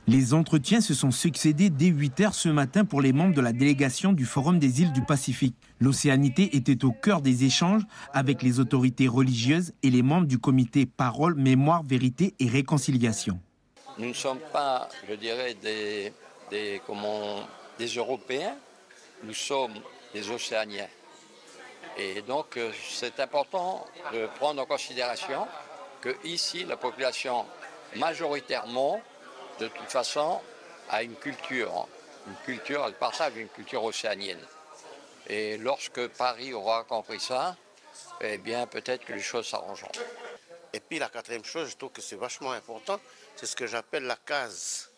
Les entretiens se sont succédés dès 8 h ce matin pour les membres de la délégation du Forum des îles du Pacifique. L'océanité était au cœur des échanges avec les autorités religieuses et les membres du comité Parole, Mémoire, Vérité et Réconciliation. Nous ne sommes pas, je dirais, des Européens, nous sommes des Océaniens. Et donc c'est important de prendre en considération que ici la population majoritairement, de toute façon, a une culture, elle partage une culture océanienne. Et lorsque Paris aura compris ça, eh bien peut-être que les choses s'arrangeront. Et puis la quatrième chose, je trouve que c'est vachement important, c'est ce que j'appelle la case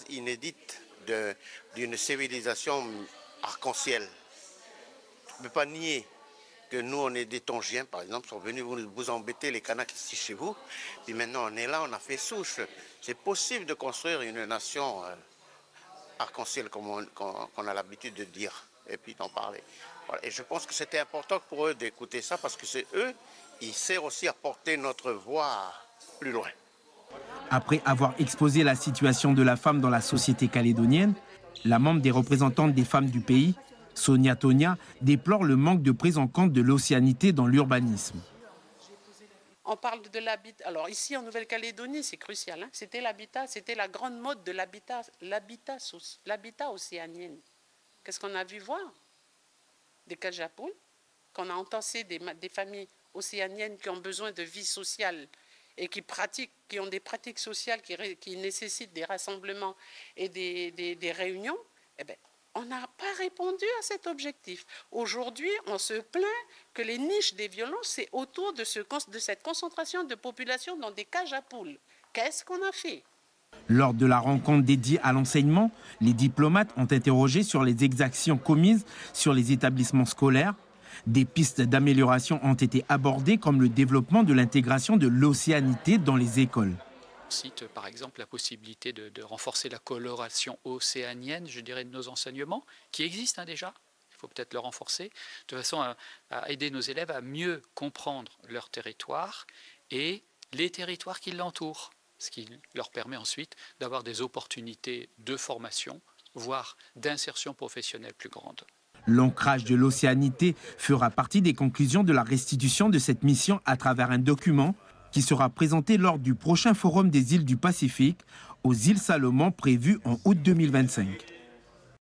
inédite d'une civilisation arc-en-ciel. Je ne peux pas nier que nous, on est des Tongiens, par exemple, sont venus vous embêter les Kanaks ici chez vous. Puis maintenant, on est là, on a fait souche. C'est possible de construire une nation arc-en-ciel, comme on a l'habitude de dire, et puis d'en parler. Voilà. Et je pense que c'était important pour eux d'écouter ça, parce que c'est eux, ils servent aussi à porter notre voix plus loin. Après avoir exposé la situation de la femme dans la société calédonienne, la membre des représentantes des femmes du pays, Sonia Tonia, déplore le manque de prise en compte de l'océanité dans l'urbanisme. On parle de l'habitat. Alors ici en Nouvelle-Calédonie, c'est crucial. Hein. C'était l'habitat, c'était la grande mode de l'habitat océanien. Qu'est-ce qu'on a vu voir? Des cages à poules, qu'on a entassé des familles océaniennes qui ont besoin de vie sociale et qui ont des pratiques sociales qui nécessitent des rassemblements et des réunions. Eh bien, on n'a pas répondu à cet objectif. Aujourd'hui, on se plaint que les niches des violences, c'est autour de cette concentration de population dans des cages à poules. Qu'est-ce qu'on a fait? Lors de la rencontre dédiée à l'enseignement, les diplomates ont interrogé sur les exactions commises sur les établissements scolaires. Des pistes d'amélioration ont été abordées comme le développement de l'intégration de l'océanité dans les écoles. On cite par exemple la possibilité de renforcer la coloration océanienne, je dirais, de nos enseignements, qui existent déjà. Il faut peut-être le renforcer, de façon à aider nos élèves à mieux comprendre leur territoire et les territoires qui l'entourent, ce qui leur permet ensuite d'avoir des opportunités de formation, voire d'insertion professionnelle plus grandes. L'ancrage de l'océanité fera partie des conclusions de la restitution de cette mission à travers un document qui sera présenté lors du prochain Forum des îles du Pacifique aux îles Salomon prévu en août 2025.